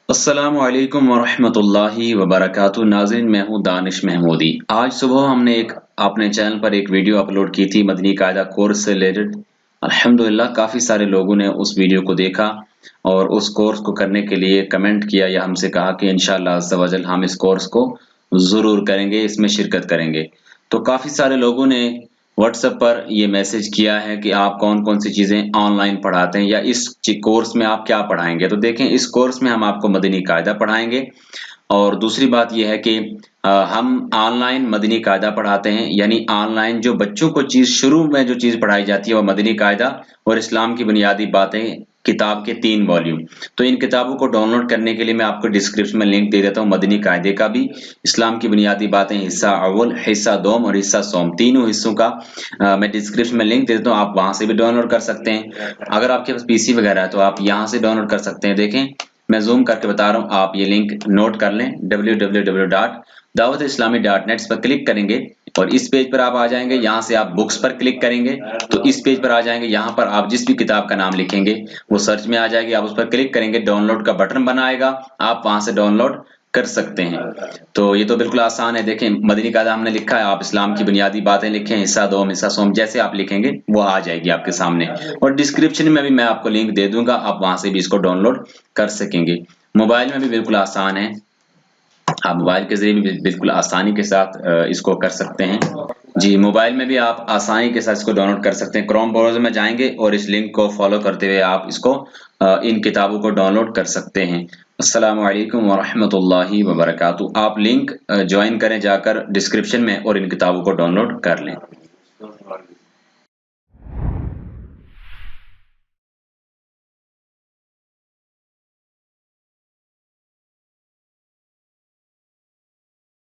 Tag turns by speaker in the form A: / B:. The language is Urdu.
A: السلام علیکم ورحمۃ اللہ وبرکاتہ۔ ناظرین، میں ہوں دانش محمودی۔ آج صبح ہم نے اپنے چینل پر ایک ویڈیو اپلوڈ کی تھی مدنی قاعدہ کورس سے ریلیٹڈ۔ الحمدللہ کافی سارے لوگوں نے اس ویڈیو کو دیکھا اور اس کورس کو کرنے کے لیے کمنٹ کیا یا ہم سے کہا کہ انشاءاللہ عز و جل ہم اس کورس کو ضرور کریں گے، اس میں شرکت کریں گے۔ تو کافی سارے لوگوں نے واٹس ایپ پر یہ میسج کیا ہے کہ آپ کون کون سی چیزیں آن لائن پڑھاتے ہیں یا اس کورس میں آپ کیا پڑھائیں گے۔ تو دیکھیں، اس کورس میں ہم آپ کو مدنی قاعدہ پڑھائیں گے، اور دوسری بات یہ ہے کہ ہم آن لائن مدنی قاعدہ پڑھاتے ہیں، یعنی آن لائن جو بچوں کو شروع میں جو چیز پڑھائی جاتی ہے وہ مدنی قاعدہ اور اسلام کی بنیادی باتیں کتاب کے 3 والیوم۔ تو ان کتابوں کو ڈاؤن لوڈ کرنے کے لیے میں آپ کو ڈسکرپشن میں لنک دے دیتا ہوں، مدنی قاعدے کا بھی، اسلام کی بنیادی باتیں حصہ اول، حصہ دوم اور حصہ سوم، تینوں حصوں کا میں ڈسکرپشن میں لنک دے دیتا ہوں، آپ وہاں سے بھی ڈاؤن لوڈ کر سکتے ہیں۔ اگر آپ کے پاس PC وغیرہ ہے تو آپ یہاں سے ڈاؤن لوڈ کر سکتے ہیں۔ دیکھیں، میں زوم کر کے بتا رہا ہوں، آپ یہ لنک نوٹ کر لیں، www.dawatislami.net پر کلک کریں گے اور اس پیج پر آپ آ جائیں گے۔ یہاں سے آپ بکس پر کلک کریں گے تو اس پیج پر آ جائیں گے۔ یہاں پر آپ جس بھی کتاب کا نام لکھیں گے وہ سرچ میں آ جائے گی، آپ اس پر کلک کریں گے، ڈاؤن لوڈ کا بٹن بنا آئے گا، آپ وہاں سے ڈاؤن لوڈ کر سکتے ہیں۔ تو یہ تو بالکل آسان ہے۔ دیکھیں، مدنی قاعدہ ہم نے لکھا ہے، آپ اسلام کی بنیادی باتیں لکھیں، حصہ دوم، حصہ سوم، جیسے آپ لکھیں گے وہ آ جائے گی آپ کے سامنے، اور ڈسکرپشن میں بھی میں آپ کو لنک دے دوں گا، آپ وہاں سے بھی اس کو ڈاؤن لوڈ کر سکیں گے۔ موبائل میں بھی بالکل آسان ہے، آپ موبائل کے ذریعے بھی بالکل آسانی کے ساتھ اس کو کر سکتے ہیں۔ جی، موبائل میں بھی آپ آسانی کے ساتھ اس کو ڈاؤن لوڈ کر سکتے ہیں۔ کروم براؤزر میں جائیں گے اور اس لنک کو فالو کرتے ہوئے آپ اس کو ان کتابوں کو ڈاؤن لوڈ کر سکتے ہیں۔ السلام علیکم ورحمۃ اللہ وبرکاتہ۔ آپ لنک جوائن کریں جا کر ڈسکرپشن میں اور ان کتابوں کو ڈاؤن لوڈ کر لیں۔